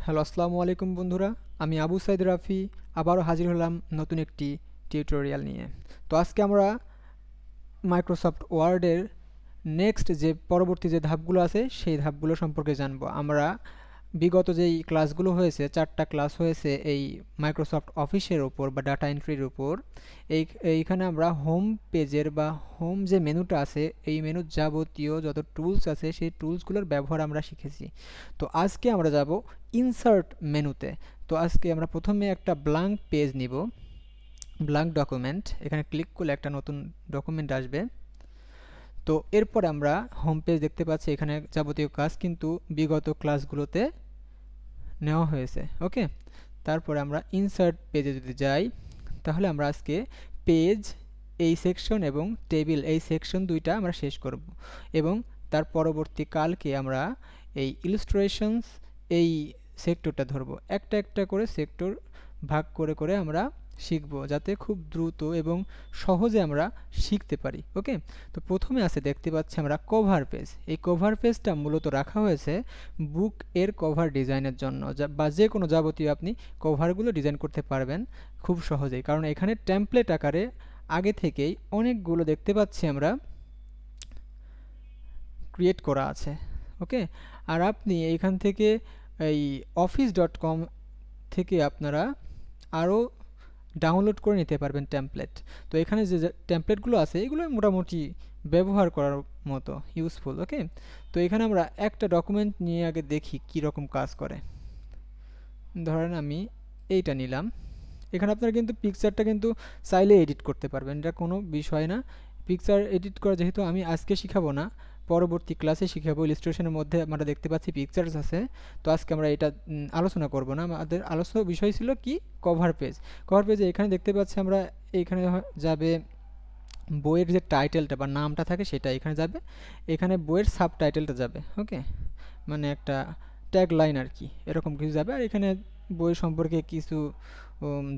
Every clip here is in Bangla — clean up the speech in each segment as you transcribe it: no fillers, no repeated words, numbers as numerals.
হ্যালো, আসসালামু আলাইকুম বন্ধুরা। আমি আবু সাইদ রাফি আবারও হাজির হলাম নতুন একটি টিউটোরিয়াল নিয়ে। তো আজকে আমরা মাইক্রোসফট ওয়ার্ডের নেক্সট যে পরবর্তী যে ধাপগুলো আছে সেই ধাপগুলো সম্পর্কে জানবো। আমরা বিগত যেই ক্লাসগুলো হয়েছে, 4টা ক্লাস হয়েছে এই মাইক্রোসফট অফিসের উপর বা ডাটা এন্ট্রির উপর। এইখানে আমরা হোম পেজের বা হোম যে মেনুটা আছে এই মেনুর যাবতীয় যত টুলস আছে সেই টুলসগুলোর ব্যবহার আমরা শিখেছি। তো আজকে আমরা যাব ইনসার্ট মেনুতে। তো আজকে আমরা প্রথমে একটা ব্ল্যাঙ্ক পেজ নিব, ব্ল্যাঙ্ক ডকুমেন্ট। এখানে ক্লিক করলে একটা নতুন ডকুমেন্ট আসবে। তো এরপর আমরা হোম পেজ দেখতে পাচ্ছি, এখানে যাবতীয় কাজ কিন্তু বিগত ক্লাসগুলোতে নেওয়া হয়েছে। ওকে, তারপরে আমরা ইনসার্ট পেজে যদি যাই তাহলে আমরা আজকে পেজ এই সেকশন এবং টেবিল এই সেকশন দুইটা আমরা শেষ করব এবং তার পরবর্তী কালকে আমরা এই ইলাস্ট্রেশনস এই সেক্টরটা ধরব। একটা একটা করে সেক্টর ভাগ করে করে আমরা শিখব, যাতে খুব দ্রুত এবং সহজে আমরা শিখতে পারি। ওকে, তো প্রথমে আছে দেখতে পাচ্ছি আমরা কভার পেজ। এই কভার পেজটা মূলত রাখা হয়েছে বুক এর কভার ডিজাইনের জন্য, বা যে কোনো যাবতীয় আপনি কভারগুলো ডিজাইন করতে পারবেন খুব সহজেই, কারণ এখানে টেমপ্লেট আকারে আগে থেকেই অনেকগুলো দেখতে পাচ্ছি আমরা ক্রিয়েট করা আছে। ওকে, আর আপনি এইখান থেকে এই office.com থেকে আপনারা আরও ডাউনলোড করে নিতে পারবেন টেমপ্লেট। তো এখানে যে টেমপ্লেটগুলো আছে এগুলো মোটামুটি ব্যবহার করার মতো ইউজফুল। ওকে, তো এখানে আমরা একটা ডকুমেন্ট নিয়ে আগে দেখি কি রকম কাজ করে। ধরেন আমি এইটা নিলাম। এখানে আপনারা কিন্তু পিকচারটা কিন্তু চাইলে এডিট করতে পারবেন, এটা কোনো বিষয় না। পিকচার এডিট করা যেহেতু আমি আজকে শিখাবো না, পরবর্তী ক্লাসে শিখাবো। ইলাস্ট্রেশনের মধ্যে আমরা দেখতে পাচ্ছি পিকচার্স আছে, তো আজকে আমরা এটা আলোচনা করব না। আমাদের আলোচনার বিষয় ছিল কি, কভার পেজ। কভার পেজে এখানে দেখতে পাচ্ছি আমরা, এইখানে যাবে বইয়ের যে টাইটেলটা বা নামটা থাকে সেটা এখানে যাবে, এখানে বইয়ের সাব টাইটেলটা যাবে। ওকে, মানে একটা ট্যাগ লাইন আর কি, এরকম কিছু যাবে। আর এখানে বই সম্পর্কে কিছু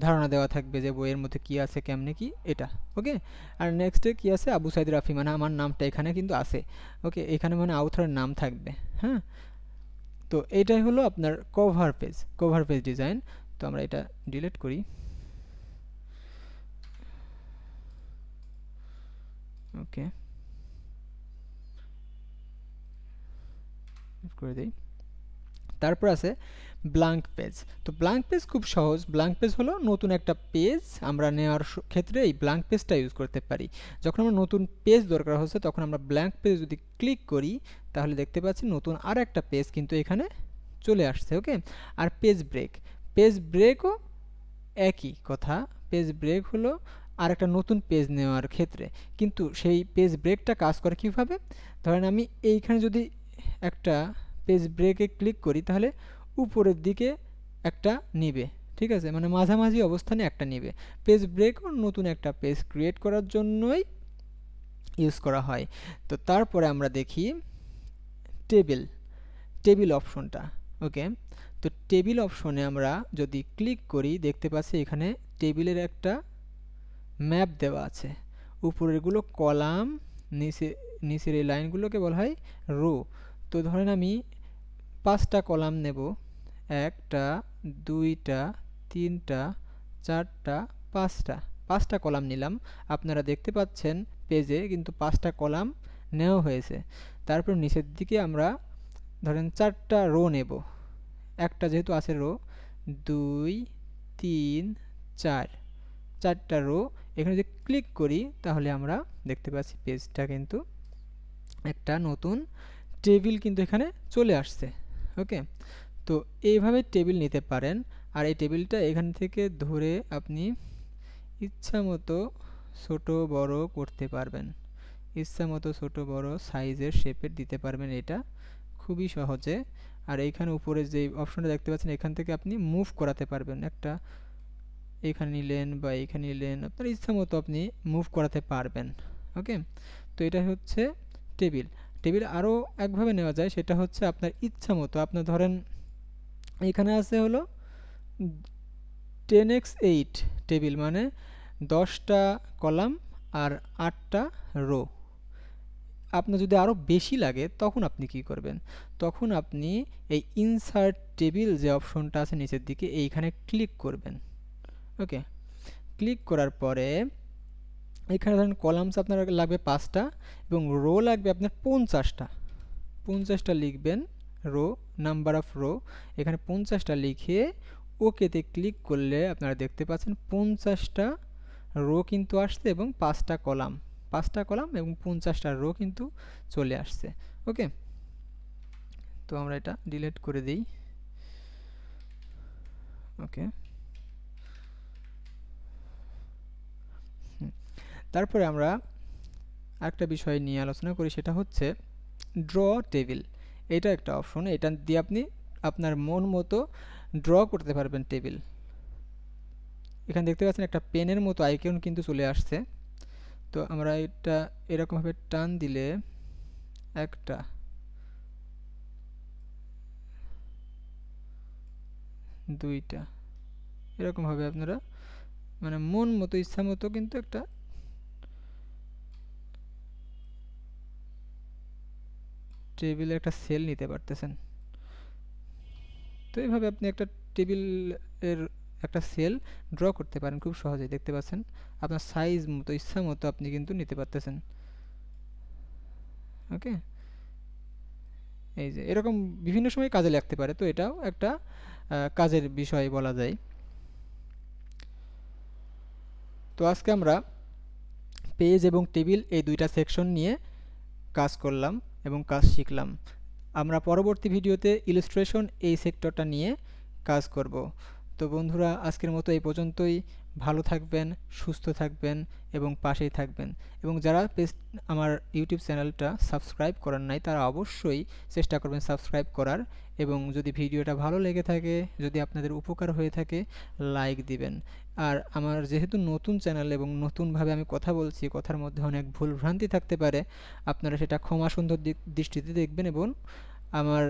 ধারণা দেওয়া থাকবে যে বইয়ের মধ্যে কি আছে, কেমনে কি, এটা। ওকে, আর নেক্সটে কি আছে, আবু সাইদ রাফি, মানে আমার নামটা এখানে কিন্তু আছে। ওকে, এখানে মানে আউথারের নাম থাকবে। হ্যাঁ, তো এইটাই হলো আপনার cover page, cover page design. তো আমরা এটা ডিলিট করি। ওকে, করে দিই। তারপর আছে ব্ল্যাঙ্ক পেজ। তো ব্ল্যাঙ্ক পেজ খুব সহজ। ব্ল্যাঙ্ক পেজ হলো নতুন একটা পেজ আমরা নেওয়ার ক্ষেত্রে এই ব্ল্যাঙ্ক পেজটা ইউজ করতে পারি। যখন আমরা নতুন পেজ দরকার হচ্ছে তখন আমরা ব্ল্যাঙ্ক পেজ যদি ক্লিক করি তাহলে দেখতে পাচ্ছি নতুন আর একটা পেজ কিন্তু এখানে চলে আসছে। ওকে, আর পেজ ব্রেক, পেজ ব্রেকও একই কথা। পেজ ব্রেক হলো আর একটা নতুন পেজ নেওয়ার ক্ষেত্রে, কিন্তু সেই পেজ ব্রেকটা কাজ করে কিভাবে। ধরেন আমি এইখানে যদি একটা পেজ ব্রেকে ক্লিক করি তাহলে উপরের দিকে একটা নিবে, ঠিক আছে, মানে মাঝামাঝি অবস্থানে একটা নিবে। পেজ ব্রেকও নতুন একটা পেজ ক্রিয়েট করার জন্যই ইউজ করা হয়। তো তারপরে আমরা দেখি টেবিল, টেবিল অপশনটা। ওকে, তো টেবিল অপশনে আমরা যদি ক্লিক করি দেখতে পাচ্ছি এখানে টেবিলের একটা ম্যাপ দেওয়া আছে। উপরেরগুলো কলাম, নিচের এই লাইনগুলোকে বলা হয় রো। তো ধরেন আমি 5টা কলাম নেব, 1টা 2টা 3টা 4টা 5টা কলাম নিলাম। আপনারা দেখতে পাচ্ছেন পেজে কিন্তু 5টা কলাম নেওয়া হয়েছে। তারপর নিচের দিকে আমরা ধরেন 4টা রো নেব, একটা যেহেতু আছে রো, 2 3 4, 4টা রো। এখানে যদি ক্লিক করি তাহলে আমরা দেখতে পাচ্ছি পেজটা কিন্তু একটা নতুন টেবিল কিন্তু এখানে চলে আসছে। ওকে, তো এইভাবে টেবিল নিতে পারেন। আর এই টেবিলটা এখান থেকে ধরে আপনি ইচ্ছা মতো ছোট বড় করতে পারবেন, ইচ্ছা মতো ছোট বড় সাইজের শেপের দিতে পারবেন, এটা খুবই সহজে। আর এইখানে উপরে যে অপশনটা দেখতে পাচ্ছেন এখান থেকে আপনি মুভ করাতে পারবেন, একটা এখানে নিলেন বা এখানে নিলেন, আপনার ইচ্ছা মতো আপনি মুভ করাতে পারবেন। ওকে, তো এটা হচ্ছে টেবিল। টেবিল আরও একভাবে নেওয়া যায়, সেটা হচ্ছে আপনার ইচ্ছা মতো। আপনার ধরেন এখানে আছে হলো 10x8 টেবিল, মানে 10টা কলাম আর 8টা রো। আপনার যদি আরও বেশি লাগে তখন আপনি কি করবেন, তখন আপনি এই ইনসার্ট টেবিল যে অপশনটা আছে নিচের দিকে এইখানে ক্লিক করবেন। ওকে, ক্লিক করার পরে এখানে ধরেন কলামস আপনার লাগবে 5টা এবং রো লাগবে আপনার 50টা লিখবেন, রো নাম্বার অফ রো এখানে 50টা লিখে ওকেতে ক্লিক করলে আপনারা দেখতে পাচ্ছেন 50টা রো কিন্তু আসছে এবং 5টা কলাম এবং 50টা রো কিন্তু চলে আসছে। ওকে, তো আমরা এটা ডিলিট করে দিই। ওকে, তারপরে আমরা আরেকটা বিষয় নিয়ে আলোচনা করি, সেটা হচ্ছে ড্র টেবিল। এটা একটা অপশন, এটা দিয়ে আপনি আপনার মন মতো ড্র করতে পারবেন টেবিল। এখানে দেখতে পাচ্ছেন একটা পেনের মতো আইকন কিন্তু চলে আসছে। তো আমরা এটা এরকমভাবে টান দিলে একটা, দুইটা, এরকমভাবে আপনারা মানে মন মতো ইচ্ছা মতো কিন্তু একটা টেবিলে একটা সেল নিতে পারতেছেন। তো এইভাবে আপনি একটা টেবিল এর একটা সেল ড্র করতে পারেন খুব সহজেই। দেখতে পাচ্ছেন আপনার সাইজ মতো ইচ্ছা মতো আপনি কিন্তু নিতে পারতেছেন। ওকে, এই যে এরকম বিভিন্ন সময় কাজে লাগতে পারে, তো এটাও একটা কাজের বিষয় বলা যায়। তো আজকে আমরা পেজ এবং টেবিল এই দুইটা সেকশন নিয়ে কাজ করলাম এবং কাজ শিখলাম। আমরা পরবর্তী ভিডিওতে ইলাস্ট্রেশন এই সেক্টরটা নিয়ে কাজ করব। তো বন্ধুরা, আজকের মতো এই পর্যন্তই। ভালো থাকবেন, সুস্থ থাকবেন এবং পাশেই থাকবেন। এবং যারা আমার ইউটিউব চ্যানেলটা সাবস্ক্রাইব করার নাই তারা অবশ্যই চেষ্টা করবেন সাবস্ক্রাইব করার, এবং যদি ভিডিওটা ভালো লেগে থাকে, যদি আপনাদের উপকার হয়ে থাকে, লাইক দিবেন। আর আমার যেহেতু নতুন চ্যানেল এবং নতুনভাবে আমি কথা বলছি, কথার মধ্যে অনেক ভুলভ্রান্তি থাকতে পারে, আপনারা সেটা ক্ষমা সুন্দর দৃষ্টিতে দেখবেন এবং আমার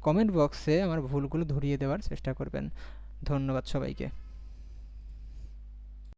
কমেন্ট বক্সে আমার ভুলগুলো ধরিয়ে দেওয়ার চেষ্টা করবেন। ধন্যবাদ সবাইকে।